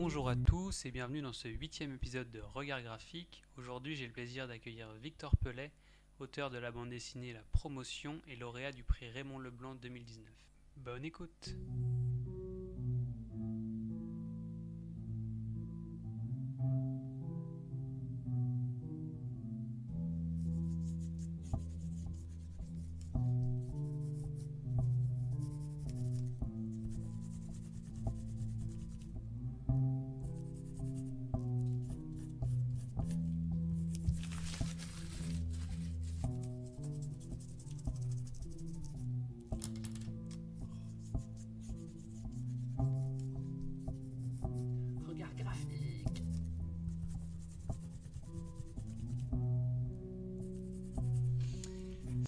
Bonjour à tous et bienvenue dans ce 8e épisode de Regard Graphique. Aujourd'hui, j'ai le plaisir d'accueillir Victor Pellet, auteur de la bande dessinée La Promotion et lauréat du prix Raymond Leblanc 2019. Bonne écoute. Regard graphique.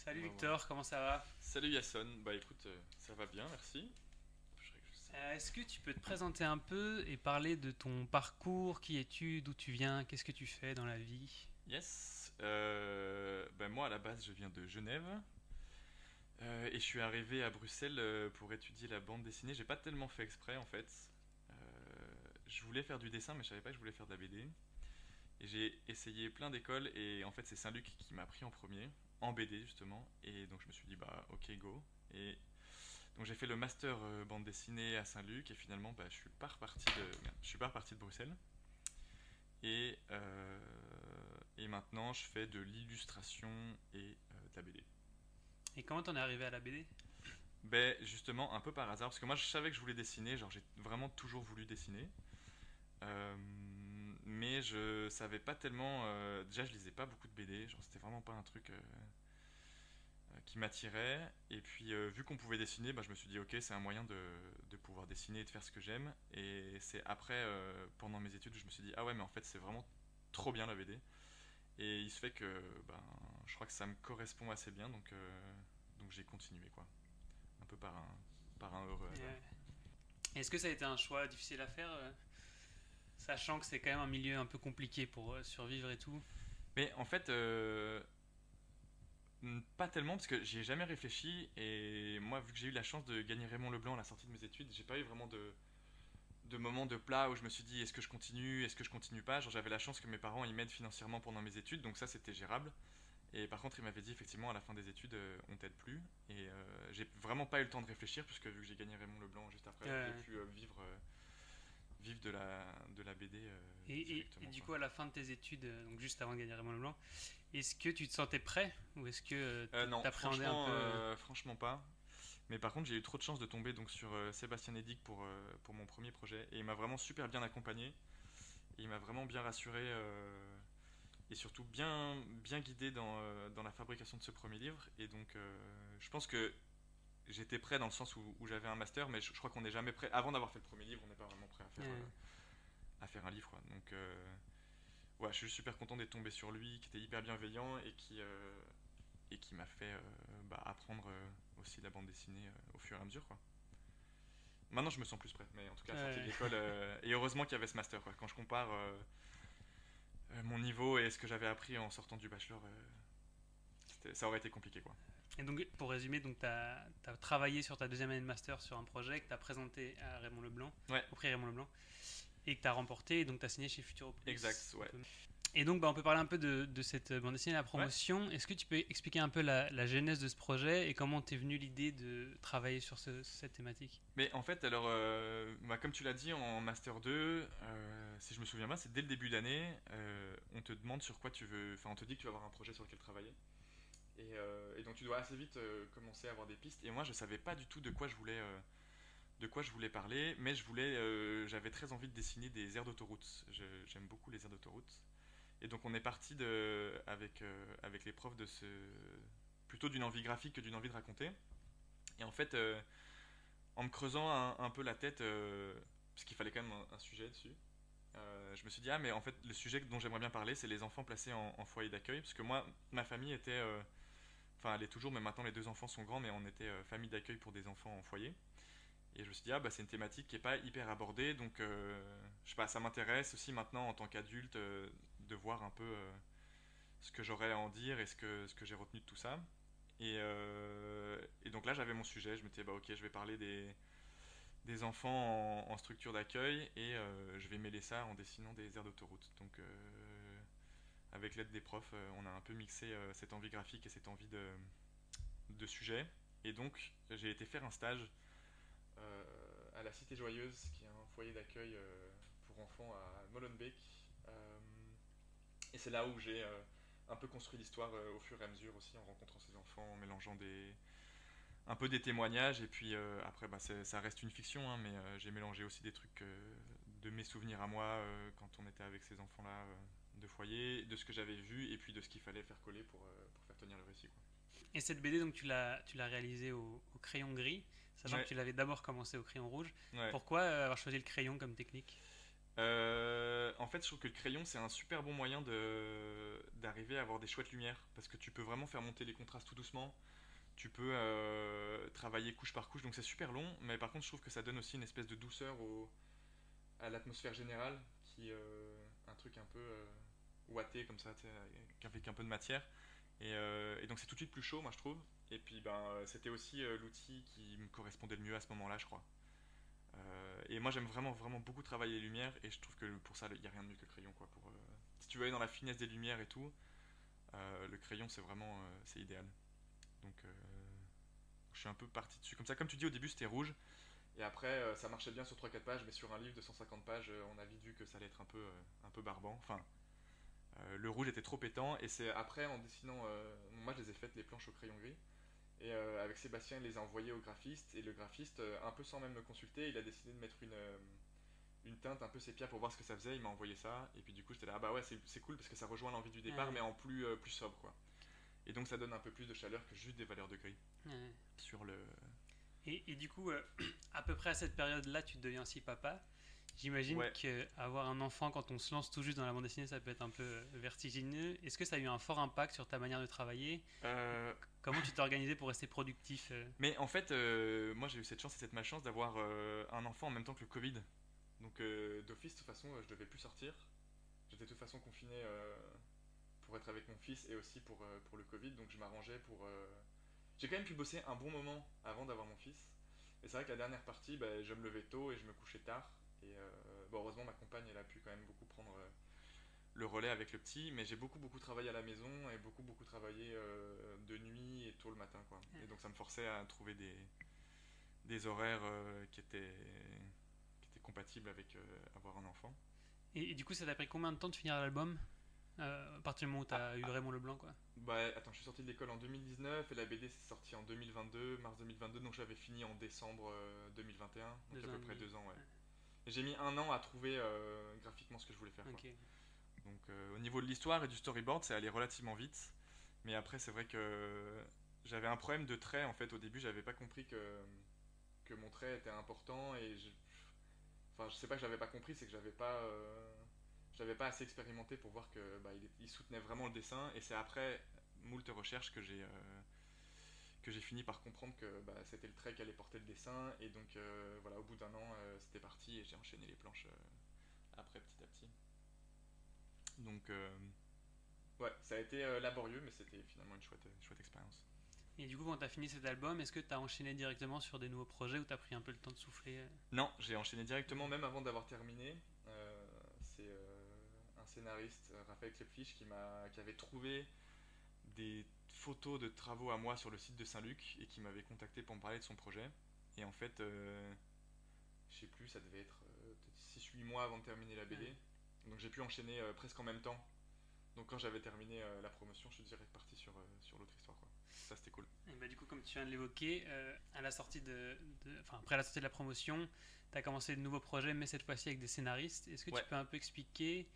Salut Victor, comment ça va? Salut Yasson, bah écoute, ça va bien, merci. Est-ce que tu peux te présenter un peu et parler de ton parcours, qui es-tu, d'où tu viens, qu'est-ce que tu fais dans la vie? Yes, bah moi à la base je viens de Genève et je suis arrivé à Bruxelles pour étudier la bande dessinée. J'ai pas tellement fait exprès en fait. Euh, je voulais faire du dessin mais je savais pas que je voulais faire de la BD. Et j'ai essayé plein d'écoles et en fait c'est Saint-Luc qui m'a pris en premier, en BD justement. Et donc je me suis dit bah ok go. Et donc j'ai fait le master bande dessinée à Saint-Luc et finalement bah, je suis pas reparti de Bruxelles. Et maintenant je fais de l'illustration et de la BD. Et comment t'en es arrivé à la BD? Ben justement un peu par hasard parce que moi je savais que je voulais dessiner, genre j'ai vraiment toujours voulu dessiner. Euh, mais je savais pas tellement. Déjà, je lisais pas beaucoup de BD. Genre, c'était vraiment pas un truc qui m'attirait. Et puis, vu qu'on pouvait dessiner, bah, je me suis dit, ok, c'est un moyen de pouvoir dessiner et de faire ce que j'aime. Et c'est après, pendant mes études, je me suis dit, ah ouais, mais en fait, c'est vraiment trop bien la BD. Et il se fait que, ben, je crois que ça me correspond assez bien. Donc j'ai continué, quoi. Un peu par un heureux hasard. Est-ce que ça a été un choix difficile à faire, sachant que c'est quand même un milieu un peu compliqué pour survivre et tout? Mais en fait, pas tellement parce que j'y ai jamais réfléchi et moi vu que j'ai eu la chance de gagner Raymond Leblanc à la sortie de mes études, j'ai pas eu vraiment de moment de plat où je me suis dit est-ce que je continue pas. Genre j'avais la chance que mes parents ils m'aident financièrement pendant mes études donc ça c'était gérable. Et par contre ils m'avaient dit effectivement à la fin des études on t'aide plus et j'ai vraiment pas eu le temps de réfléchir puisque vu que j'ai gagné Raymond Leblanc juste après Euh, j'ai pu vivre de la BD et directement du quoi. coup, à la fin de tes études, donc juste avant de gagner Raymond Leblanc, est-ce que tu te sentais prêt ou est-ce que Non t'appréhendais un peu franchement pas. Mais par contre, j'ai eu trop de chance de tomber donc sur Sébastien Edic pour mon premier projet. Et il m'a vraiment super bien accompagné. Et il m'a vraiment bien rassuré et surtout bien guidé dans la fabrication de ce premier livre. Et donc, je pense que j'étais prêt dans le sens où j'avais un master, mais je crois qu'on n'est jamais prêt. Avant d'avoir fait le premier livre, on n'est pas vraiment prêt euh, à faire un livre. Quoi. Donc, ouais, je suis super content d'être tombé sur lui, qui était hyper bienveillant et qui m'a fait bah, apprendre aussi la bande dessinée au fur et à mesure. Quoi. Maintenant, je me sens plus prêt, mais en tout cas, à la sortie de euh, l'école, et heureusement qu'il y avait ce master. Quoi. Quand je compare mon niveau et ce que j'avais appris en sortant du bachelor, ça aurait été compliqué. Quoi. Et donc, pour résumer, donc t'as travaillé sur ta deuxième année de master sur un projet que t'as présenté à Raymond Leblanc, Ouais, au prix Raymond Leblanc, et que t'as remporté, et donc t'as signé chez exact, Futuropolis. ouais. Et donc, bah, on peut parler un peu de cette bande dessinée, la Ouais. promotion. Est-ce que tu peux expliquer un peu la genèse de ce projet et comment t'es venue l'idée de travailler sur cette thématique? Mais en fait, alors, bah, comme tu l'as dit, en Master 2, si je me souviens bien, c'est dès le début d'année, on te demande sur quoi tu veux. Enfin, on te dit que tu vas avoir un projet sur lequel travailler. Et donc, tu dois assez vite commencer à avoir des pistes. Et moi, je savais pas du tout de quoi je voulais parler, mais j'avais très envie de dessiner des aires d'autoroute. J'aime beaucoup les aires d'autoroute. Et donc on est parti avec les profs plutôt d'une envie graphique que d'une envie de raconter. Et en fait, en me creusant un peu la tête, parce qu'il fallait quand même un sujet dessus, je me suis dit, ah mais en fait le sujet dont j'aimerais bien parler, c'est les enfants placés en foyer d'accueil. Parce que moi, ma famille était, enfin elle est toujours, mais maintenant les deux enfants sont grands, mais on était famille d'accueil pour des enfants en foyer. Et je me suis dit, ah bah c'est une thématique qui est pas hyper abordée, donc je sais pas, ça m'intéresse aussi maintenant en tant qu'adulte de voir un peu ce que j'aurais à en dire et ce que j'ai retenu de tout ça. Et donc là j'avais mon sujet, je me disais, bah ok, je vais parler des enfants en structure d'accueil et je vais mêler ça en dessinant des aires d'autoroute. Donc avec l'aide des profs, on a un peu mixé cette envie graphique et cette envie de sujet. Et donc j'ai été faire un stage à la Cité Joyeuse, qui est un foyer d'accueil pour enfants à Molenbeek. Euh, et c'est là où j'ai un peu construit l'histoire au fur et à mesure aussi, en rencontrant ces enfants, en mélangeant un peu des témoignages. Et puis après, ça reste une fiction, hein, mais j'ai mélangé aussi des trucs de mes souvenirs à moi quand on était avec ces enfants-là de foyer, de ce que j'avais vu et puis de ce qu'il fallait faire coller pour faire tenir le récit, quoi. Et cette BD, donc tu l'as réalisée au crayon gris, sachant que Ouais, tu l'avais d'abord commencé au crayon rouge. ouais. Pourquoi avoir choisi le crayon comme technique? En fait, je trouve que le crayon, c'est un super bon moyen d'arriver à avoir des chouettes lumières, parce que tu peux vraiment faire monter les contrastes tout doucement. Tu peux travailler couche par couche, donc c'est super long, mais par contre, je trouve que ça donne aussi une espèce de douceur à l'atmosphère générale, un truc un peu ouaté comme ça, tu sais, avec un peu de matière. Et donc c'est tout de suite plus chaud, moi je trouve. Et puis c'était aussi l'outil qui me correspondait le mieux à ce moment-là, je crois. Et moi j'aime vraiment vraiment beaucoup travailler les lumières et je trouve que pour ça il n'y a rien de mieux que le crayon, quoi. Si tu veux aller dans la finesse des lumières et tout, le crayon c'est vraiment c'est idéal. Donc je suis un peu parti dessus comme ça. Comme tu dis, au début c'était rouge et après ça marchait bien sur 3-4 pages, mais sur un livre de 150 pages on a vite vu que ça allait être un peu barbant. Enfin, le rouge était trop pétant et c'est après en dessinant, moi je les ai faites les planches au crayon gris. Et avec Sébastien, il les a envoyés au graphiste. Et le graphiste, un peu sans même me consulter, il a décidé de mettre une teinte un peu sépia pour voir ce que ça faisait. Il m'a envoyé ça. Et puis du coup, j'étais là, ah bah ouais, c'est cool parce que ça rejoint l'envie du départ, Ouais, mais en plus sobre, quoi. Et donc ça donne un peu plus de chaleur que juste des valeurs de gris ouais. sur le. Et du coup, à peu près à cette période-là, tu deviens aussi papa. J'imagine Ouais. qu'avoir un enfant quand on se lance tout juste dans la bande dessinée, ça peut être un peu vertigineux. Est-ce que ça a eu un fort impact sur ta manière de travailler? Euh, Comment tu t'es organisé pour rester productif? Mais en fait, moi j'ai eu cette chance et cette malchance d'avoir un enfant en même temps que le Covid. Donc d'office, de toute façon, je devais plus sortir. J'étais de toute façon confiné pour être avec mon fils et aussi pour le Covid, donc je m'arrangeais pour. J'ai quand même pu bosser un bon moment avant d'avoir mon fils. Et c'est vrai que la dernière partie, bah, je me levais tôt et je me couchais tard. Et bon, heureusement, ma compagne, elle a pu quand même beaucoup prendre le relais avec le petit. Mais j'ai beaucoup travaillé à la maison et beaucoup travaillé de nuit et tôt le matin, quoi. Et donc ça me forçait à trouver des horaires qui étaient compatibles avec avoir un enfant. Et du coup, ça t'a pris combien de temps de finir l'album à partir du moment où Ah, t'as eu ah, Raymond Leblanc, quoi? bah attends, je suis sorti de l'école en 2019 et la BD s'est sortie en 2022, mars 2022, donc j'avais fini en décembre 2021, donc à 2 ans peu et près demi. 2 ans, ouais. Et j'ai mis un an à trouver graphiquement ce que je voulais faire, quoi. Ok. Donc au niveau de l'histoire et du storyboard, c'est allé relativement vite, mais après c'est vrai que j'avais un problème de trait en fait. Au début, j'avais pas compris que mon trait était important enfin je sais pas que j'avais pas compris, c'est que j'avais pas assez expérimenté pour voir que il soutenait vraiment le dessin. Et c'est après moult recherches que j'ai fini par comprendre que c'était le trait qui allait porter le dessin. Et donc voilà, au bout d'un an, c'était parti et j'ai enchaîné les planches après petit à petit. Donc ouais, ça a été laborieux, mais c'était finalement une chouette expérience. Et du coup, quand t'as fini cet album, est-ce que t'as enchaîné directement sur des nouveaux projets ou t'as pris un peu le temps de souffler? Non, j'ai enchaîné directement, même avant d'avoir terminé. C'est un scénariste, Raphaël Klepfisch, qui avait trouvé des photos de travaux à moi sur le site de Saint-Luc et qui m'avait contacté pour me parler de son projet. Et en fait, je sais plus, ça devait être peut-être 6-8 mois avant de terminer la BD. Donc j'ai pu enchaîner presque en même temps. Donc quand j'avais terminé la promotion, je suis direct parti sur l'autre histoire, quoi. Ça c'était cool. Et bah, du coup, comme tu viens de l'évoquer, à la sortie enfin, après la sortie de la promotion, tu as commencé de nouveaux projets, mais cette fois-ci avec des scénaristes. Est-ce que tu Ouais. peux un peu expliquer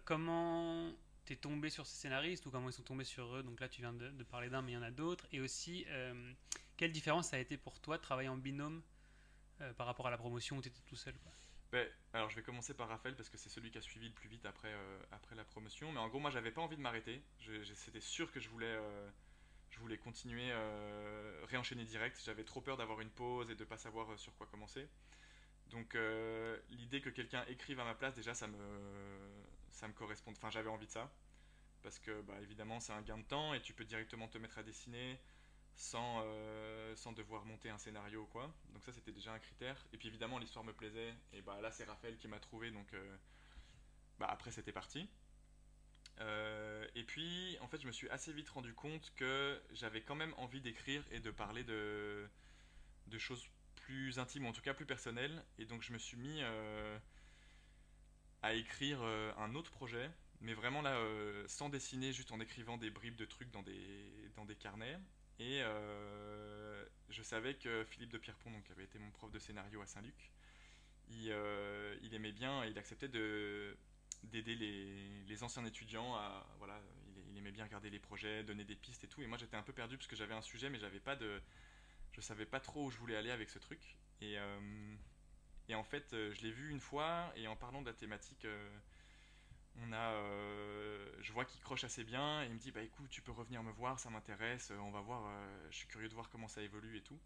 comment tu es tombé sur ces scénaristes ou comment ils sont tombés sur eux? Donc là, tu viens de parler d'un, mais il y en a d'autres. Et aussi, quelle différence ça a été pour toi de travailler en binôme par rapport à la promotion où tu étais tout seul, quoi? Ben, alors je vais commencer par Raphaël parce que c'est celui qui a suivi le plus vite après la promotion. Mais en gros, moi j'avais pas envie de m'arrêter. C'était sûr que je voulais continuer, réenchaîner direct. J'avais trop peur d'avoir une pause et de pas savoir sur quoi commencer. Donc l'idée que quelqu'un écrive à ma place, déjà ça me correspond. Enfin, j'avais envie de ça. Parce que évidemment c'est un gain de temps et tu peux directement te mettre à dessiner. sans devoir monter un scénario ou quoi. Donc ça c'était déjà un critère. Et puis évidemment l'histoire me plaisait. Et bah là c'est Raphaël qui m'a trouvé, donc bah après c'était parti. Et puis en fait je me suis assez vite rendu compte que j'avais quand même envie d'écrire et de parler de choses plus intimes, ou en tout cas plus personnelles. Et donc je me suis mis à écrire un autre projet, mais vraiment là, sans dessiner, juste en écrivant des bribes de trucs dans des carnets. Et je savais que Philippe de Pierrepont, donc, qui avait été mon prof de scénario à Saint-Luc, il aimait bien, et il acceptait d'aider les anciens étudiants à, voilà, il aimait bien regarder les projets, donner des pistes et tout. Et moi j'étais un peu perdu parce que j'avais un sujet, mais je savais pas trop où je voulais aller avec ce truc. Et en fait, je l'ai vu une fois, et en parlant de la thématique, je vois qu'il croche assez bien, et il me dit, bah écoute, tu peux revenir me voir, ça m'intéresse, on va voir, je suis curieux de voir comment ça évolue et tout.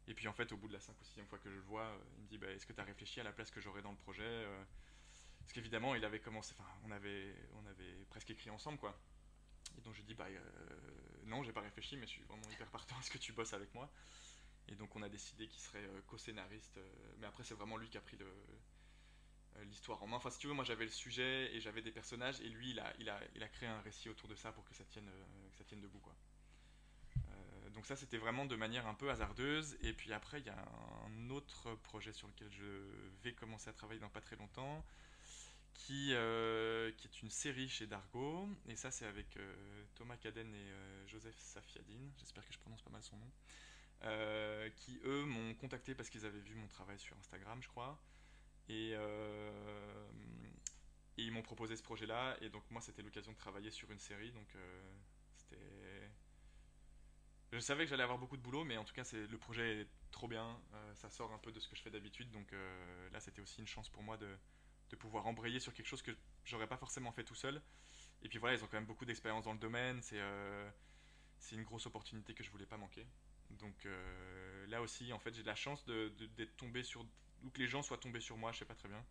Et puis en fait, au bout de la 5 ou 6e fois que je le vois, il me dit, bah est-ce que tu as réfléchi à la place que j'aurais dans le projet Parce qu'évidemment, il avait commencé, enfin, on avait presque écrit ensemble, quoi. Et donc je lui dis, bah non, j'ai pas réfléchi, mais je suis vraiment hyper partant, est-ce que tu bosses avec moi? Et donc on a décidé qu'il serait co-scénariste, mais après c'est vraiment lui qui a pris l'histoire en main. Enfin, si tu veux, moi j'avais le sujet et j'avais des personnages, et lui il a créé un récit autour de ça pour que ça tienne debout, quoi. Donc ça c'était vraiment de manière un peu hasardeuse. Et puis après il y a un autre projet sur lequel je vais commencer à travailler dans pas très longtemps, qui est une série chez Dargo. Et ça c'est avec Thomas Caden et Joseph Safiadine, j'espère que je prononce pas mal son nom. Qui eux m'ont contacté parce qu'ils avaient vu mon travail sur Instagram, je crois, et, euh, et ils m'ont proposé ce projet-là. Et donc moi c'était l'occasion de travailler sur une série, donc c'était, je savais que j'allais avoir beaucoup de boulot, mais en tout cas le projet est trop bien, ça sort un peu de ce que je fais d'habitude, donc là c'était aussi une chance pour moi de pouvoir embrayer sur quelque chose que j'aurais pas forcément fait tout seul. Et puis voilà, ils ont quand même beaucoup d'expérience dans le domaine, c'est une grosse opportunité que je voulais pas manquer. Donc là aussi, en fait, j'ai de la chance d'être tombé sur, ou que les gens soient tombés sur moi, je sais pas très bien,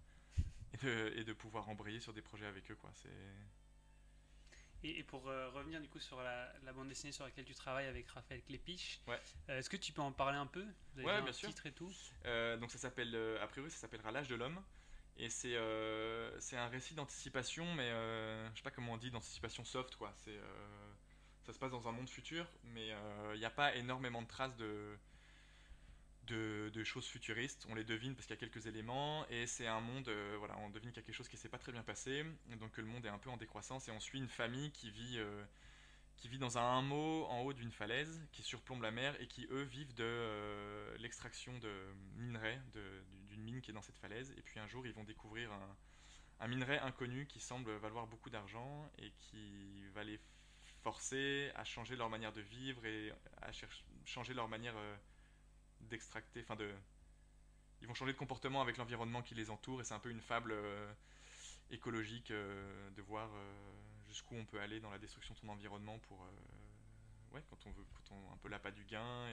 et de pouvoir embrayer sur des projets avec eux, quoi. Et pour revenir du coup sur la bande dessinée sur laquelle tu travailles avec Raphaël Clépiche, Ouais, est-ce que tu peux en parler un peu? Vous avez ouais, déjà un bien sûr. titre et tout? Donc ça s'appelle, a priori, ça s'appellera L'âge de l'homme. Et c'est un récit d'anticipation, mais je sais pas comment on dit, d'anticipation soft, quoi. Ça se passe dans un monde futur, mais il n'y a pas énormément de traces de choses futuristes. On les devine parce qu'il y a quelques éléments, et c'est un monde, voilà, on devine qu'il y a quelque chose qui s'est pas très bien passé, et donc que le monde est un peu en décroissance, et on suit une famille qui vit dans un hameau en haut d'une falaise qui surplombe la mer, et qui eux vivent de l'extraction de minerais d'une mine qui est dans cette falaise. Et puis un jour ils vont découvrir un minerai inconnu qui semble valoir beaucoup d'argent, et qui va les forcer à changer leur manière de vivre, et à changer leur manière d'extracter, enfin de, ils vont changer de comportement avec l'environnement qui les entoure. Et c'est un peu une fable écologique, de voir jusqu'où on peut aller dans la destruction de son environnement pour ouais, quand on un peu l'appât du gain.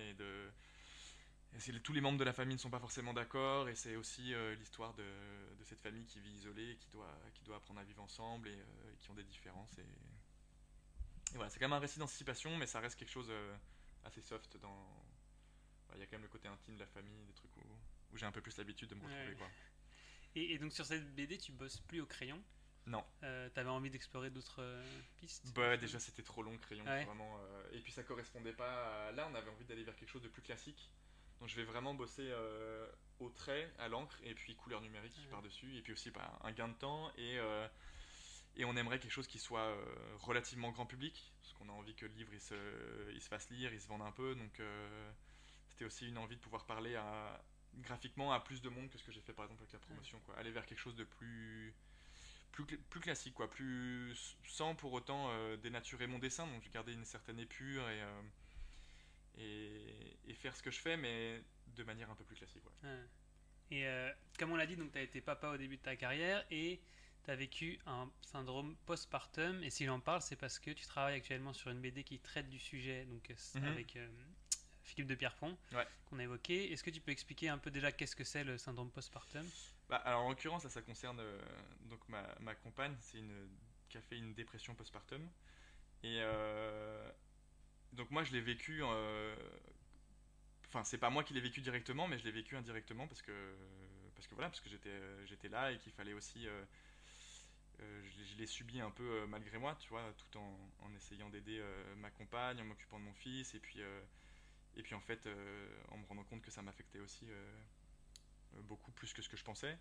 Tous les membres de la famille ne sont pas forcément d'accord, et c'est aussi l'histoire de cette famille qui vit isolée et qui doit apprendre à vivre ensemble, et qui ont des différences. Et voilà, c'est quand même un récit d'anticipation, mais ça reste quelque chose assez soft dans. Il y a quand même le côté intime de la famille, des trucs où j'ai un peu plus l'habitude de me retrouver, Ouais. quoi. Et donc sur cette BD, tu bosses plus au crayon. Non. T'avais envie d'explorer d'autres pistes, Bah d'autres déjà choses? c'était trop long, crayon, Ouais. vraiment. Et puis ça correspondait pas là, on avait envie d'aller vers quelque chose de plus classique. Donc je vais vraiment bosser au trait, à l'encre, et puis couleur numérique Ouais. par-dessus. Et puis aussi bah, un gain de temps, et on aimerait quelque chose qui soit relativement grand public, parce qu'on a envie que le livre il se fasse lire, il se vende un peu. Donc c'était aussi une envie de pouvoir parler graphiquement à plus de monde que ce que j'ai fait par exemple avec la Ouais. promotion, quoi. Aller vers quelque chose de plus classique, quoi, plus sans pour autant dénaturer mon dessin. Donc j'ai gardé une certaine épure, et faire ce que je fais, mais de manière un peu plus classique, ouais. Ouais. Et comme on l'a dit, donc tu as été papa au début de ta carrière et tu as vécu un syndrome postpartum. Et si j'en parle, c'est parce que tu travailles actuellement sur une BD qui traite du sujet, donc Mhm. avec Philippe de Pierrepont, Ouais. qu'on a évoqué. Est-ce que tu peux expliquer un peu déjà qu'est-ce que c'est le syndrome postpartum? Bah, alors en l'occurrence, ça concerne donc ma compagne, qui a fait une dépression postpartum. Et Donc moi je l'ai vécu, enfin c'est pas moi qui l'ai vécu directement, mais je l'ai vécu indirectement parce que j'étais là et qu'il fallait aussi, je l'ai subi un peu malgré moi, tu vois, tout en essayant d'aider ma compagne, en m'occupant de mon fils, et puis en fait en me rendant compte que ça m'affectait aussi beaucoup plus que ce que je pensais.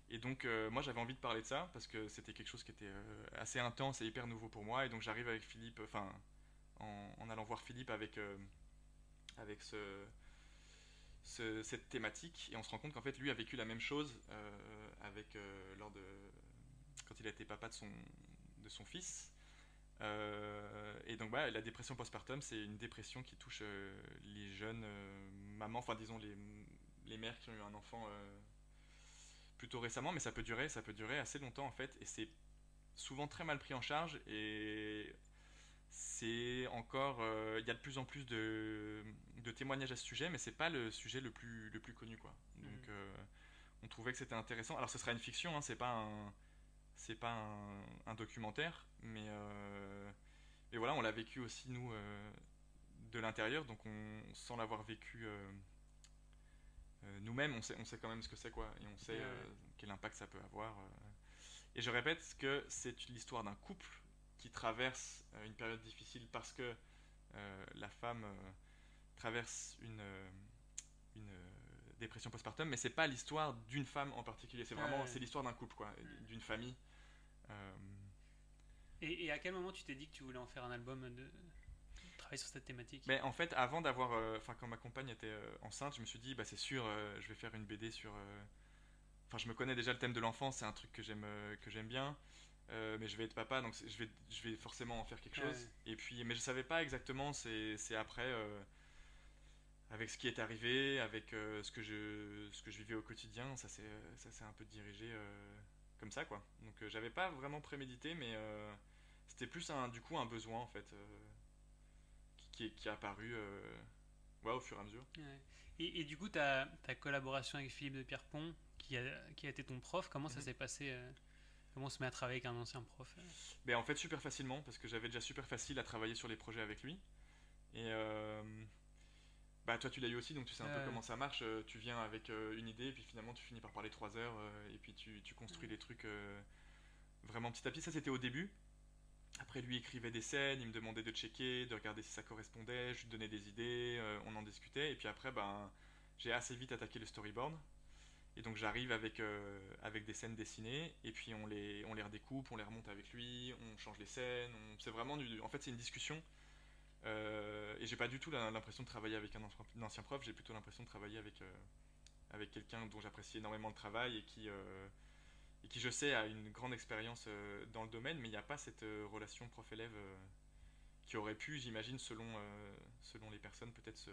Et donc moi j'avais envie de parler de ça parce que c'était quelque chose qui était assez intense et hyper nouveau pour moi. Et donc j'arrive avec Philippe, enfin en allant voir Philippe avec cette thématique, et on se rend compte qu'en fait lui a vécu la même chose quand il a été papa de son fils. Et donc la dépression postpartum, c'est une dépression qui touche les jeunes mamans, enfin disons les mères qui ont eu un enfant plutôt récemment, mais ça peut durer assez longtemps en fait, et c'est souvent très mal pris en charge, et c'est encore, il y a de plus en plus de témoignages à ce sujet, mais c'est pas le sujet le plus connu quoi. Donc on trouvait que c'était intéressant. Alors ce sera une fiction, hein, c'est pas un documentaire, mais voilà, on l'a vécu aussi nous de l'intérieur, donc sans l'avoir vécu nous-mêmes, on sait quand même ce que c'est quoi, et on sait quel impact ça peut avoir. Et je répète que c'est l'histoire d'un couple qui traverse une période difficile parce que la femme traverse une dépression postpartum, mais c'est pas l'histoire d'une femme en particulier, c'est l'histoire d'un couple quoi, d'une famille. Euh, Et à quel moment tu t'es dit que tu voulais en faire un album de travailler sur cette thématique? Mais en fait, avant d'avoir, enfin quand ma compagne était enceinte, je me suis dit bah c'est sûr, je vais faire une BD sur. Enfin, je me connais déjà le thème de l'enfance, c'est un truc que j'aime bien. Mais je vais être papa, donc je vais forcément en faire quelque chose. Et puis, mais je savais pas exactement. C'est après, avec ce qui est arrivé, avec ce que je vivais au quotidien, ça s'est un peu dirigé comme ça, quoi. Donc, j'avais pas vraiment prémédité, mais c'était plus du coup un besoin en fait qui est apparu ouais, au fur et à mesure. Ouais. Et du coup, ta collaboration avec Philippe de Pierrepont, qui a été ton prof, comment ça Mhm. s'est passé comment on se met à travailler avec un ancien prof Mais en fait, super facilement, parce que j'avais déjà super facile à travailler sur les projets avec lui. Et bah, toi, tu l'as eu aussi, donc tu sais un peu comment ça marche. Tu viens avec une idée, et puis finalement, tu finis par parler 3 heures, et puis tu construis les trucs vraiment petit à petit. Ça, c'était au début. Après, lui écrivait des scènes, il me demandait de checker, de regarder si ça correspondait, je lui donnais des idées, on en discutait. Et puis après, ben, j'ai assez vite attaqué le storyboard. Et donc j'arrive avec des scènes dessinées, et puis on les redécoupe, on les remonte avec lui, on change les scènes, c'est vraiment en fait c'est une discussion, et j'ai pas du tout l'impression de travailler avec un ancien prof, j'ai plutôt l'impression de travailler avec quelqu'un dont j'apprécie énormément le travail et qui je sais a une grande expérience dans le domaine, mais il n'y a pas cette relation prof-élève qui aurait pu, j'imagine, selon les personnes, peut-être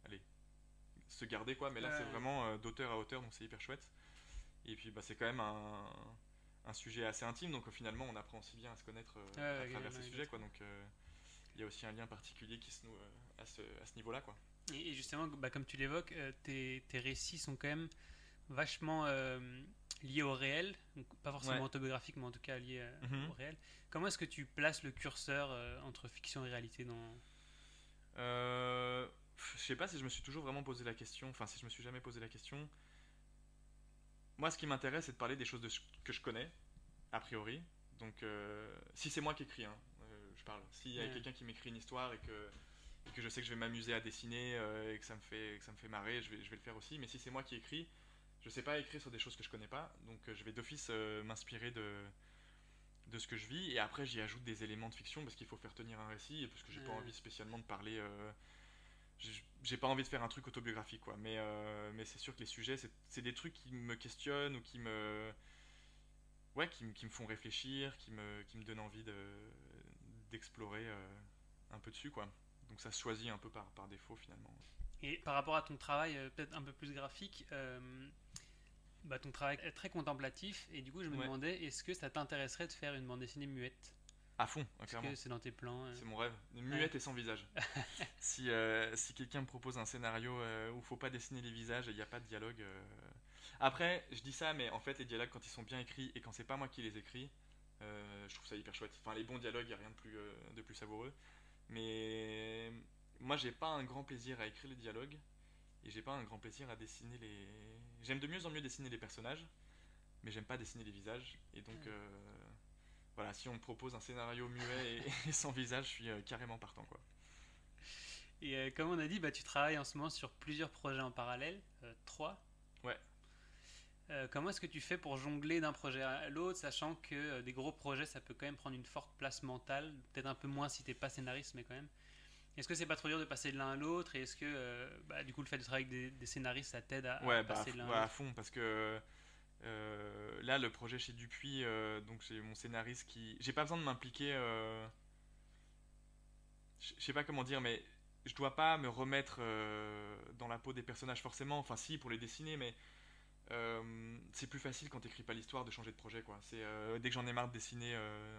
allez, se garder quoi, mais là c'est vraiment d'auteur à auteur, donc c'est hyper chouette. Et puis bah, c'est quand même un sujet assez intime, donc finalement on apprend aussi bien à se connaître à travers ces sujets quoi, donc il y a aussi un lien particulier qui se noue à ce niveau là quoi. Et justement, bah, comme tu l'évoques, tes récits sont quand même vachement liés au réel, donc pas forcément autobiographiques, mais en tout cas liés au réel. Comment est-ce que tu places le curseur entre fiction et réalité dans... Je sais pas si je me suis toujours vraiment posé la question, enfin si je me suis jamais posé la question. Moi ce qui m'intéresse c'est de parler des choses que je connais, a priori. Donc si c'est moi qui écris, hein, je parle. S'il y a quelqu'un qui m'écrit une histoire et que je sais que je vais m'amuser à dessiner et que ça me fait marrer, je vais le faire aussi. Mais si c'est moi qui écris, je sais pas écrire sur des choses que je connais pas, donc je vais d'office m'inspirer de ce que je vis, et après j'y ajoute des éléments de fiction parce qu'il faut faire tenir un récit et parce que j'ai pas envie spécialement de parler. J'ai pas envie de faire un truc autobiographique quoi, mais c'est sûr que les sujets c'est des trucs qui me questionnent ou ouais, qui me font réfléchir, qui me donnent envie d'explorer un peu dessus quoi. Donc ça se choisit un peu par défaut finalement. Et par rapport à ton travail peut-être un peu plus graphique, bah, ton travail est très contemplatif, et du coup je me demandais, est-ce que ça t'intéresserait de faire une bande dessinée muette? À fond, clairement. Est-ce que c'est dans tes plans C'est mon rêve, muette et sans visage. Si quelqu'un me propose un scénario où il faut pas dessiner les visages et il n'y a pas de dialogue. Après, je dis ça, mais en fait, les dialogues, quand ils sont bien écrits et quand c'est pas moi qui les écris, je trouve ça hyper chouette. Enfin, les bons dialogues, il n'y a rien de plus savoureux. Mais moi, j'ai pas un grand plaisir à écrire les dialogues et j'ai pas un grand plaisir à dessiner les. J'aime de mieux en mieux dessiner les personnages, mais j'aime pas dessiner les visages. Et donc, voilà, si on me propose un scénario muet et sans visage, je suis carrément partant, quoi. Et comme on a dit, bah, tu travailles en ce moment sur plusieurs projets en parallèle, 3. Ouais. Comment est-ce que tu fais pour jongler d'un projet à l'autre, sachant que des gros projets, ça peut quand même prendre une forte place mentale, peut-être un peu moins si t'es pas scénariste, mais quand même. Est-ce que c'est pas trop dur de passer de l'un à l'autre et est-ce que bah, du coup le fait de travailler avec des scénaristes, ça t'aide à Ouais, bah, passer de l'un à ouais, à l'autre? fond, parce que là, le projet chez Dupuis, donc j'ai mon scénariste qui. J'ai pas besoin de m'impliquer. Je sais pas comment dire, mais je dois pas me remettre dans la peau des personnages forcément. Enfin, si, pour les dessiner, mais c'est plus facile quand t'écris pas l'histoire de changer de projet, quoi. C'est dès que j'en ai marre de dessiner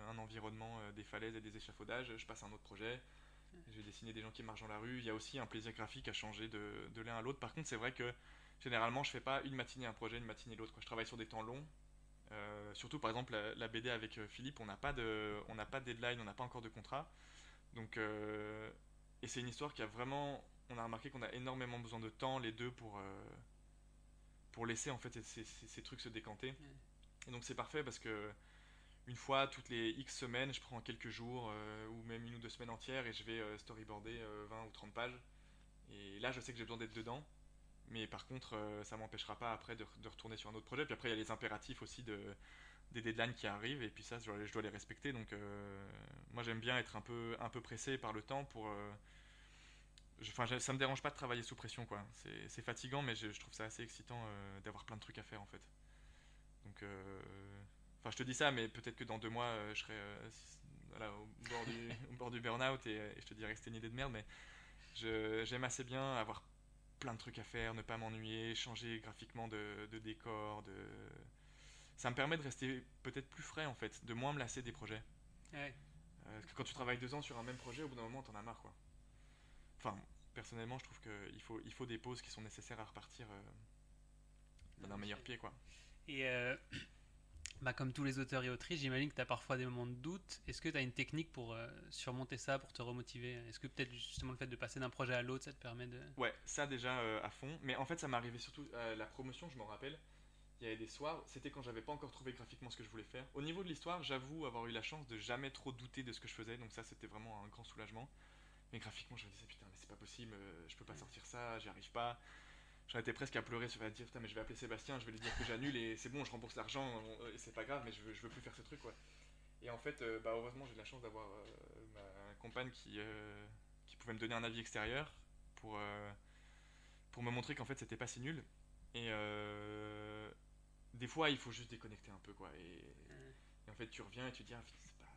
un environnement, des falaises et des échafaudages, je passe à un autre projet. Je vais dessiner des gens qui marchent dans la rue. Il y a aussi un plaisir graphique à changer de l'un à l'autre. Par contre, c'est vrai que généralement, je fais pas une matinée un projet, une matinée l'autre, quoi. Je travaille sur des temps longs. Surtout par exemple la BD avec Philippe, on n'a pas de deadline, on n'a pas encore de contrat. Donc, et c'est une histoire qui a vraiment, on a remarqué qu'on a énormément besoin de temps les deux pour laisser en fait ces trucs se décanter. Et donc c'est parfait parce que une fois toutes les X semaines, je prends quelques jours ou même une ou deux semaines entières et je vais storyboarder 20 ou 30 pages. Et là, je sais que j'ai besoin d'être dedans. Mais par contre, ça m'empêchera pas après de retourner sur un autre projet. Puis après, il y a les impératifs aussi des deadlines qui arrivent. Et puis ça, je dois les respecter. Donc moi, j'aime bien être un peu pressé par le temps pour. Ça me dérange pas de travailler sous pression, quoi. C'est fatigant, mais je trouve ça assez excitant d'avoir plein de trucs à faire, en fait. Donc, je te dis ça, mais peut-être que dans 2 mois, je serai voilà, au bord du burn-out et je te dirais que c'était une idée de merde, mais j'aime assez bien avoir plein de trucs à faire, ne pas m'ennuyer, changer graphiquement de décor, ça me permet de rester peut-être plus frais en fait, de moins me lasser des projets. Ouais. Parce que quand tu travailles 2 ans sur un même projet, au bout d'un moment, t'en as marre quoi. Enfin, personnellement, je trouve qu'il faut des pauses qui sont nécessaires à repartir d'un meilleur pied quoi. Et bah, comme tous les auteurs et autrices, j'imagine que tu as parfois des moments de doute. Est-ce que tu as une technique pour surmonter ça, pour te remotiver? Est-ce que peut-être justement le fait de passer d'un projet à l'autre, ça te permet de... Ouais, ça déjà à fond. Mais en fait, ça m'est arrivé surtout à la promotion, je m'en rappelle. Il y avait des soirs, c'était quand j'avais pas encore trouvé graphiquement ce que je voulais faire. Au niveau de l'histoire, j'avoue avoir eu la chance de jamais trop douter de ce que je faisais, donc ça c'était vraiment un grand soulagement. Mais graphiquement, je me disais putain, mais c'est pas possible, je peux pas sortir ça, j'y arrive pas. J'en étais presque à pleurer, à dire putain, mais je vais appeler Sébastien, je vais lui dire que j'annule et c'est bon, je rembourse l'argent, et c'est pas grave, mais je veux plus faire ce truc quoi. Et en fait, bah, heureusement, j'ai de la chance d'avoir ma compagne qui pouvait me donner un avis extérieur pour, euh, pour me montrer qu'en fait c'était pas si nul. Et des fois, il faut juste déconnecter un peu quoi. Et en fait, tu reviens et tu te dis, ah,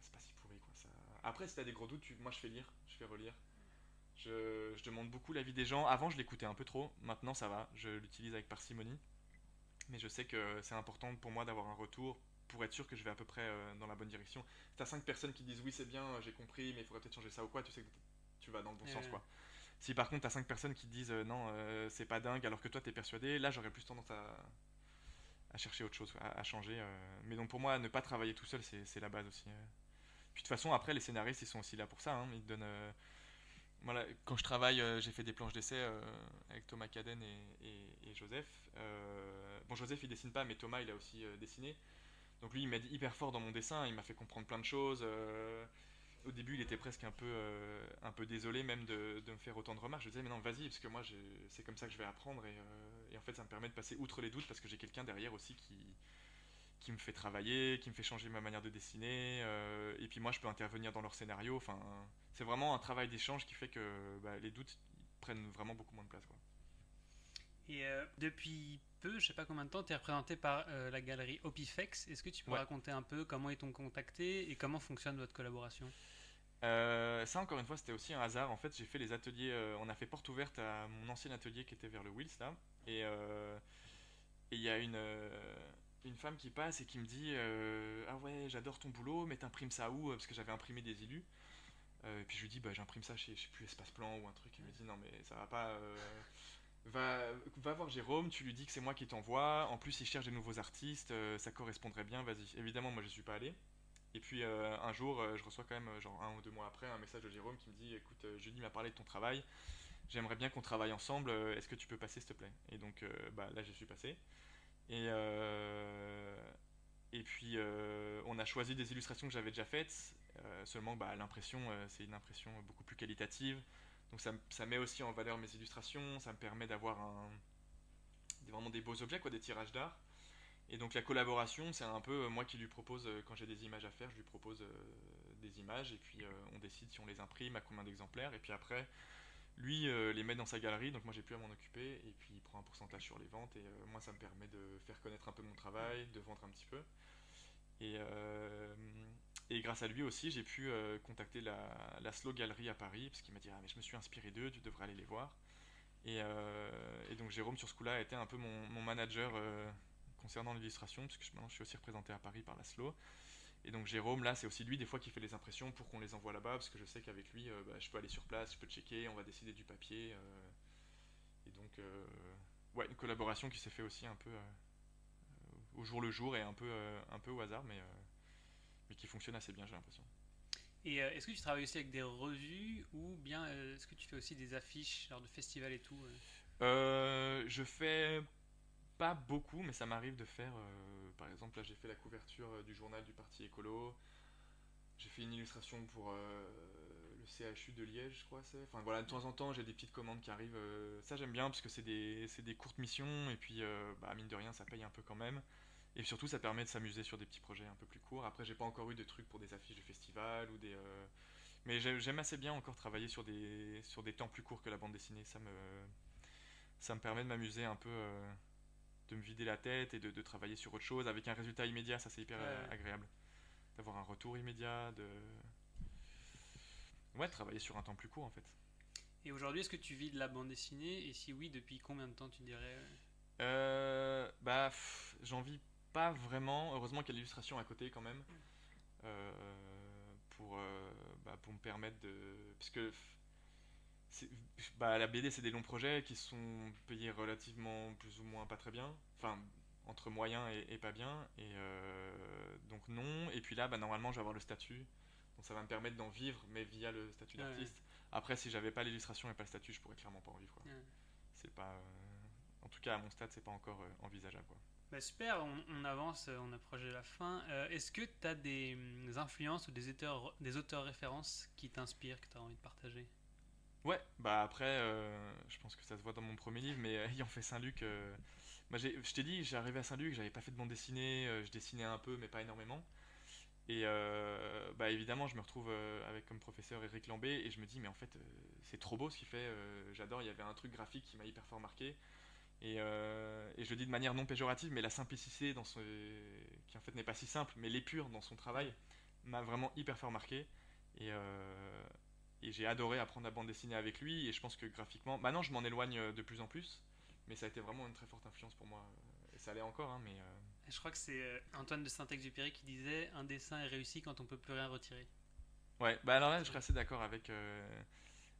c'est pas si pourri quoi. Ça. Après, si t'as des gros doutes, moi je fais lire, je fais relire. Je demande beaucoup l'avis des gens. Avant, je l'écoutais un peu trop. Maintenant, ça va. Je l'utilise avec parcimonie. Mais je sais que c'est important pour moi d'avoir un retour pour être sûr que je vais à peu près dans la bonne direction. Si t'as 5 personnes qui disent oui, c'est bien, j'ai compris, mais il faudrait peut-être changer ça ou quoi, tu sais que tu vas dans le bon sens quoi. Si par contre t'as 5 personnes qui disent non, c'est pas dingue, alors que toi t'es persuadé, là j'aurais plus tendance à chercher autre chose, à changer. Mais donc pour moi, ne pas travailler tout seul, c'est la base aussi. Puis de toute façon, après, les scénaristes, ils sont aussi là pour ça. Hein. Ils te donnent. Voilà, quand je travaille, j'ai fait des planches d'essai avec Thomas Caden et Joseph. Bon, Joseph, il dessine pas, mais Thomas, il a aussi dessiné. Donc lui, il m'aide hyper fort dans mon dessin. Il m'a fait comprendre plein de choses. Au début, il était presque un peu désolé même de me faire autant de remarques. Je lui disais, mais non, vas-y, parce que moi, c'est comme ça que je vais apprendre. Et en fait, ça me permet de passer outre les doutes parce que j'ai quelqu'un derrière aussi qui me fait travailler, qui me fait changer ma manière de dessiner. Et puis moi, je peux intervenir dans leur scénario. Enfin, c'est vraiment un travail d'échange qui fait que bah, les doutes prennent vraiment beaucoup moins de place. Quoi. Et depuis peu, je sais pas combien de temps, tu es représenté par la galerie Opifex. Est-ce que tu peux Ouais. raconter un peu comment ils t'ont contacté et comment fonctionne votre collaboration? Ça, encore une fois, c'était aussi un hasard. En fait, j'ai fait les ateliers. On a fait porte ouverte à mon ancien atelier qui était vers le Wills là. Et il y a une femme qui passe et qui me dit ah ouais, j'adore ton boulot, mais t'imprimes ça où? Parce que j'avais imprimé des élus. Et puis je lui dis bah j'imprime ça chez je sais plus Espace Plan ou un truc. Il me dit non mais ça va pas. Va voir Jérôme, tu lui dis que c'est moi qui t'envoie. En plus, il cherche des nouveaux artistes, ça correspondrait bien, vas-y. Évidemment, moi je suis pas allé. Et puis un jour, je reçois quand même, genre 1 ou 2 mois après, un message de Jérôme qui me dit, écoute, Julie m'a parlé de ton travail, j'aimerais bien qu'on travaille ensemble, est-ce que tu peux passer s'il te plaît? Et donc bah, là, je suis passé. Et, euh, et puis on a choisi des illustrations que j'avais déjà faites, seulement bah, l'impression, c'est une impression beaucoup plus qualitative. Donc ça met aussi en valeur mes illustrations, ça me permet d'avoir vraiment des beaux objets, quoi, des tirages d'art. Et donc la collaboration, c'est un peu moi qui lui propose, quand j'ai des images à faire, je lui propose des images et puis on décide si on les imprime, à combien d'exemplaires. Et puis après, lui les met dans sa galerie, donc moi j'ai plus à m'en occuper. Et puis il prend un pourcentage sur les ventes et moi ça me permet de faire connaître un peu mon travail, de vendre un petit peu. Et, euh, et grâce à lui aussi, j'ai pu contacter la Slow Gallery à Paris, parce qu'il m'a dit ah mais je me suis inspiré d'eux, tu devrais aller les voir. Et donc Jérôme sur ce coup-là a été un peu mon manager concernant l'illustration, parce que maintenant je suis aussi représenté à Paris par la Slow. Et donc Jérôme, là, c'est aussi lui des fois qui fait les impressions pour qu'on les envoie là-bas, parce que je sais qu'avec lui, bah, je peux aller sur place, je peux checker, on va décider du papier. Et donc, ouais, une collaboration qui s'est fait aussi un peu au jour le jour et un peu au hasard, mais qui fonctionne assez bien, j'ai l'impression. Et est-ce que tu travailles aussi avec des revues ou bien est-ce que tu fais aussi des affiches, genre de festivals et tout Je fais pas beaucoup, mais ça m'arrive de faire. Par exemple, là, j'ai fait la couverture du journal du Parti écolo. J'ai fait une illustration pour le CHU de Liège, je crois. Enfin voilà, de temps en temps, j'ai des petites commandes qui arrivent. Ça, j'aime bien parce que c'est des courtes missions et puis, bah, mine de rien, ça paye un peu quand même. Et surtout, ça permet de s'amuser sur des petits projets un peu plus courts. Après, j'ai pas encore eu de trucs pour des affiches de festival ou des. Mais j'aime assez bien encore travailler sur des temps plus courts que la bande dessinée. Ça me permet de m'amuser un peu, de me vider la tête et de travailler sur autre chose avec un résultat immédiat. Ça, c'est hyper Ouais. agréable. D'avoir un retour immédiat, de. Ouais, de travailler sur un temps plus court en fait. Et aujourd'hui, est-ce que tu vis de la bande dessinée? Et si oui, depuis combien de temps tu dirais Bah, j'en vis pas vraiment. Heureusement qu'il y a l'illustration à côté quand même. euh, pour me permettre de. Parce que c'est- bah, la BD, c'est des longs projets qui sont payés relativement plus ou moins pas très bien. Enfin, entre moyen et pas bien. Et donc non. Et puis là, bah, normalement, je vais avoir le statut. Donc ça va me permettre d'en vivre, mais via le statut Ouais, d'artiste. Après, si j'avais pas l'illustration et pas le statut, je pourrais clairement pas en vivre, quoi. ouais. C'est pas. En tout cas, à mon stade, c'est pas encore envisageable, quoi. Bah super, on avance, on approche de la fin. Est-ce que tu as des influences ou des auteurs références qui t'inspirent, que tu as envie de partager? Ouais, bah après, je pense que ça se voit dans mon premier livre, mais ayant fait Saint-Luc, moi je t'ai dit, j'ai arrivé à Saint-Luc, j'avais pas fait de bande dessinée, je dessinais un peu, mais pas énormément. Et bah évidemment, je me retrouve avec comme professeur Eric Lambé, et je me dis, mais en fait, c'est trop beau ce qu'il fait, j'adore, il y avait un truc graphique qui m'a hyper fort marqué. Et je le dis de manière non péjorative, mais la simplicité qui en fait n'est pas si simple, mais l'épure dans son travail m'a vraiment hyper fort marqué. Et, et j'ai adoré apprendre la bande dessinée avec lui. Et je pense que graphiquement, maintenant je m'en éloigne de plus en plus, mais ça a été vraiment une très forte influence pour moi. Et ça l'est encore, hein, mais Je crois que c'est Antoine de Saint-Exupéry qui disait un dessin est réussi quand on peut plus rien retirer. ouais. Bah alors là, je serais assez d'accord avec.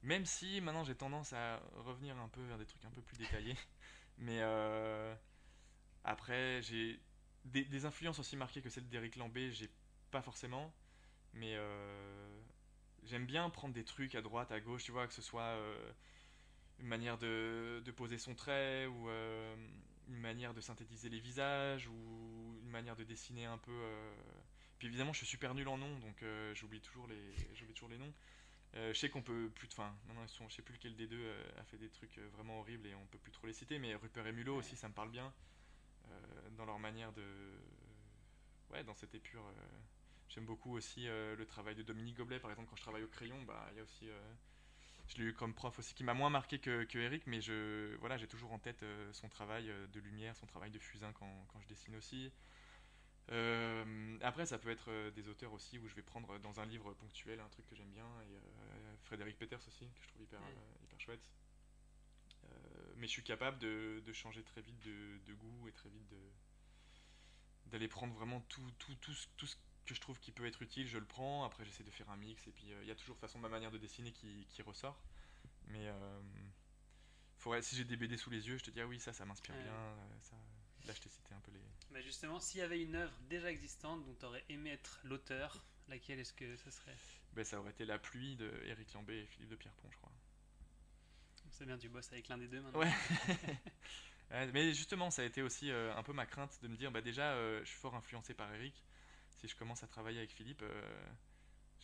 Même si maintenant j'ai tendance à revenir un peu vers des trucs un peu plus détaillés, mais après j'ai des influences aussi marquées que celle d'Éric Lambé, j'ai pas forcément. Mais j'aime bien prendre des trucs à droite, à gauche, tu vois, que ce soit une manière de poser son trait, ou une manière de synthétiser les visages, ou une manière de dessiner un peu. Puis évidemment, je suis super nul en noms, donc j'oublie toujours les noms. Je sais qu'on peut plus. Enfin, maintenant, je sais plus lequel des deux a fait des trucs vraiment horribles et on peut plus trop les citer, mais Rupert et Mulot Ouais. aussi, ça me parle bien. Dans leur manière de. Ouais, dans cette épure. J'aime beaucoup aussi le travail de Dominique Goblet, par exemple, quand je travaille au crayon, bah il y a aussi, je l'ai eu comme prof aussi, qui m'a moins marqué que Eric, mais voilà, j'ai toujours en tête son travail de lumière, son travail de fusain quand je dessine aussi. Après, ça peut être des auteurs aussi où je vais prendre dans un livre ponctuel un truc que j'aime bien, et Frédéric Peters aussi, que je trouve Ouais. hyper chouette. Mais je suis capable de changer très vite de goût et très vite d'aller prendre vraiment tout ce que je trouve qui peut être utile, je le prends. Après, j'essaie de faire un mix. Et puis, il y a toujours de toute façon ma manière de dessiner qui ressort. Mais si j'ai des BD sous les yeux, je te dis, ah oui, ça m'inspire bien. Ouais. Ça. Là, je t'ai cité un peu les. Bah justement, s'il y avait une œuvre déjà existante dont tu aurais aimé être l'auteur, laquelle est-ce que ça serait? Ben, ça aurait été La pluie de Éric Lambé et Philippe de Pierrepont, je crois. C'est bien, tu bosses avec l'un des deux maintenant. Ouais. Mais justement, ça a été aussi un peu ma crainte de me dire, bah déjà, je suis fort influencé par Éric. Si je commence à travailler avec Philippe,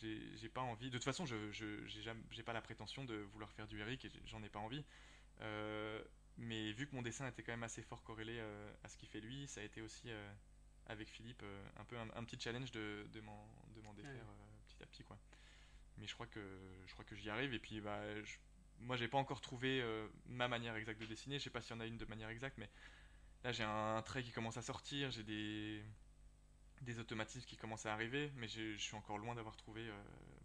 j'ai pas envie. De toute façon, j'ai pas la prétention de vouloir faire du Éric et j'en ai pas envie. Euh, mais vu que mon dessin était quand même assez fort corrélé à ce qu'il fait lui, ça a été aussi avec Philippe un peu un petit challenge de m'en défaire Ouais. petit à petit quoi. Mais je crois que j'y arrive et puis bah moi j'ai pas encore trouvé ma manière exacte de dessiner. Je sais pas s'il y en a une de manière exacte, mais là j'ai un trait qui commence à sortir, j'ai des automatismes qui commencent à arriver, mais je suis encore loin d'avoir trouvé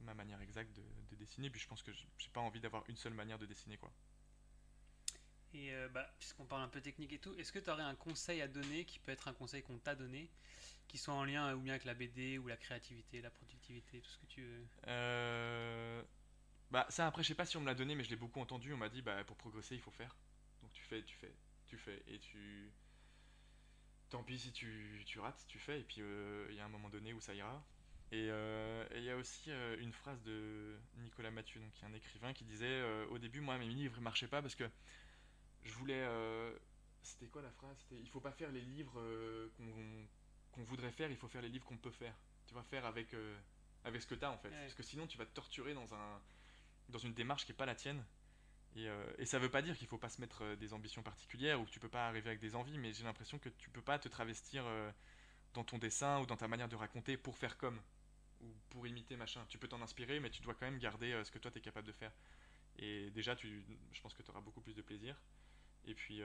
ma manière exacte de dessiner. Puis je pense que j'ai pas envie d'avoir une seule manière de dessiner quoi. Et bah, puisqu'on parle un peu technique et tout, est-ce que tu aurais un conseil à donner qui peut être un conseil qu'on t'a donné, qui soit en lien ou bien avec la BD ou la créativité, la productivité, tout ce que tu veux? Euh, Bah ça après je sais pas si on me l'a donné mais je l'ai beaucoup entendu, on m'a dit bah pour progresser il faut faire. Donc tu fais et tu tant pis si tu rates, tu fais et puis il y a un moment donné où ça ira. Et il y a aussi une phrase de Nicolas Mathieu, donc qui est un écrivain, qui disait au début moi mes livres ne marchaient pas parce que je voulais c'était quoi la phrase? C'était il faut pas faire les livres qu'on voudrait faire, il faut faire les livres qu'on peut faire. Tu vas faire avec ce que tu as en fait. Ouais. Parce que sinon tu vas te torturer dans une démarche qui est pas la tienne. Et ça veut pas dire qu'il faut pas se mettre des ambitions particulières ou que tu peux pas arriver avec des envies, mais j'ai l'impression que tu peux pas te travestir dans ton dessin ou dans ta manière de raconter pour faire comme ou pour imiter machin. Tu peux t'en inspirer, mais tu dois quand même garder ce que toi tu es capable de faire. Et déjà, je pense que tu auras beaucoup plus de plaisir. Et puis,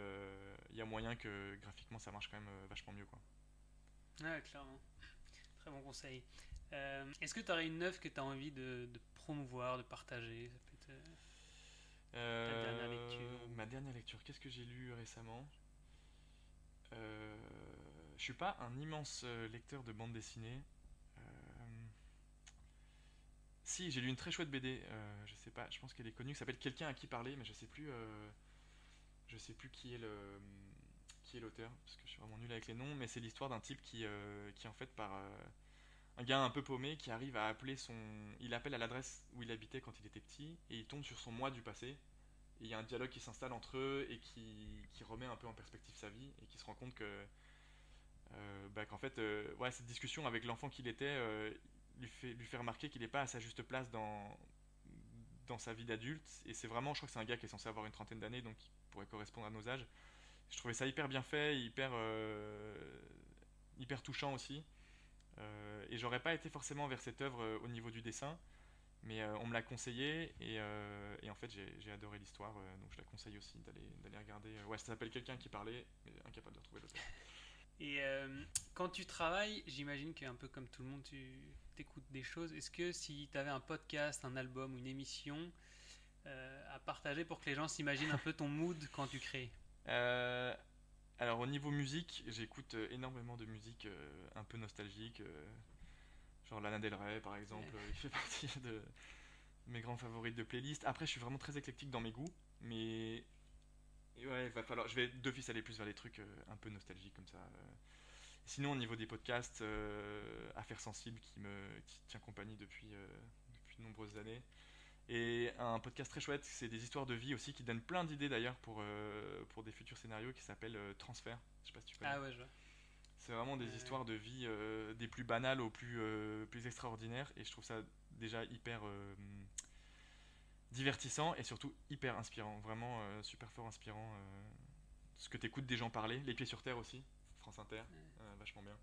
il y a moyen que graphiquement ça marche quand même vachement mieux quoi. Ouais, clairement. Très bon conseil. Est-ce que tu aurais une œuvre que tu as envie de promouvoir, de partager? Ça peut être ta dernière lecture Ma dernière lecture, qu'est-ce que j'ai lu récemment? Euh, je suis pas un immense lecteur de bande dessinée. Euh, Si, j'ai lu une très chouette BD. Je sais pas, je pense qu'elle est connue. Qui s'appelle Quelqu'un à qui parler, mais je sais plus qui est l'auteur parce que je suis vraiment nul avec les noms. Mais c'est l'histoire d'un type qui en fait par un gars un peu paumé qui arrive à appeler son, il appelle à l'adresse où il habitait quand il était petit et il tombe sur son moi du passé. Et il y a un dialogue qui s'installe entre eux et qui remet un peu en perspective sa vie et qui se rend compte que bah, qu'en fait, ouais, cette discussion avec l'enfant qu'il était lui fait remarquer qu'il n'est pas à sa juste place dans sa vie d'adulte. Et c'est vraiment, je crois que c'est un gars qui est censé avoir une trentaine d'années, donc qui pourrait correspondre à nos âges. Je trouvais ça hyper bien fait, hyper touchant aussi. Et j'aurais pas été forcément vers cette œuvre au niveau du dessin, mais on me l'a conseillé et en fait j'ai adoré l'histoire, donc je la conseille aussi d'aller regarder. Ouais, ça s'appelle Quelqu'un qui parlait, mais incapable de retrouver l'auteur. Et quand tu travailles, j'imagine qu'un peu comme tout le monde, tu écoutes des choses. Est-ce que si tu avais un podcast, un album ou une émission à partager pour que les gens s'imaginent un peu ton mood quand tu crées? Euh, alors au niveau musique, j'écoute énormément de musique un peu nostalgique, genre Lana Del Rey par exemple, Ouais. il fait partie de mes grands favoris de playlist. Après, je suis vraiment très éclectique dans mes goûts, mais ouais, il va falloir, je vais d'office aller plus vers les trucs un peu nostalgiques comme ça. Sinon, au niveau des podcasts, Affaires sensibles qui tient compagnie depuis de nombreuses années. Et un podcast très chouette, c'est des histoires de vie aussi qui donnent plein d'idées d'ailleurs pour des futurs scénarios qui s'appelle Transfert. Je sais pas si tu connais. Ah ouais, je vois. C'est vraiment des Euh, histoires de vie des plus banales aux plus extraordinaires et je trouve ça déjà hyper divertissant et surtout hyper inspirant. Vraiment super fort inspirant. Ce que t'écoutes des gens parler, Les Pieds sur Terre aussi, France Inter, vachement bien.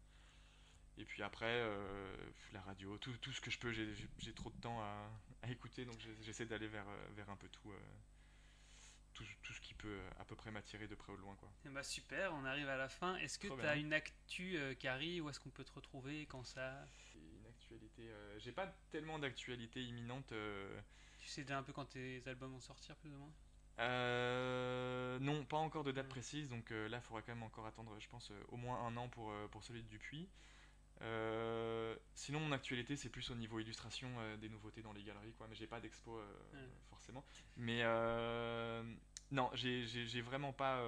Et puis après, la radio, tout ce que je peux, j'ai trop de temps à écouter, donc j'essaie d'aller vers un peu tout ce qui peut à peu près m'attirer de près ou de loin. Quoi. eh bah super, on arrive à la fin. Est-ce que Trop tu as bien. une actu qui arrive? Où est-ce qu'on peut te retrouver quand ça? Et une actualité, j'ai pas tellement d'actualité imminente. Tu sais déjà un peu quand tes albums vont sortir, plus ou moins? Non, pas encore de date Ouais. précise, donc là, il faudra quand même encore attendre, je pense, au moins un an pour celui de Dupuis. Sinon, mon actualité, c'est plus au niveau illustration des nouveautés dans les galeries, quoi. Mais j'ai pas d'expo Ouais. forcément. Mais Non, j'ai vraiment pas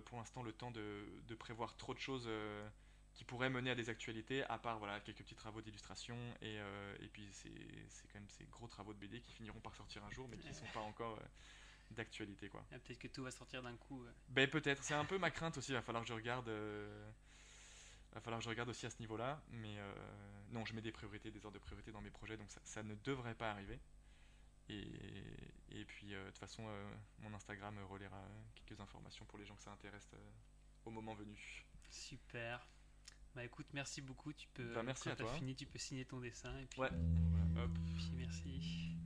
pour l'instant le temps de prévoir trop de choses qui pourraient mener à des actualités, à part voilà, quelques petits travaux d'illustration et puis c'est quand même ces gros travaux de BD qui finiront par sortir un jour mais qui sont pas encore d'actualité quoi. Ah, peut-être que tout va sortir d'un coup. Ben peut-être, c'est un peu ma crainte aussi, il va falloir que je regarde. Va falloir que je regarde aussi à ce niveau-là, mais non, je mets des priorités, des ordres de priorité dans mes projets, donc ça ne devrait pas arriver. Et, et puis, de toute façon, mon Instagram relaiera quelques informations pour les gens que ça intéresse au moment venu. Super. Bah écoute, merci beaucoup. Tu peux, Bah, merci quand à t'as toi. fini, tu peux signer ton dessin. Et puis, Ouais, hop. puis merci.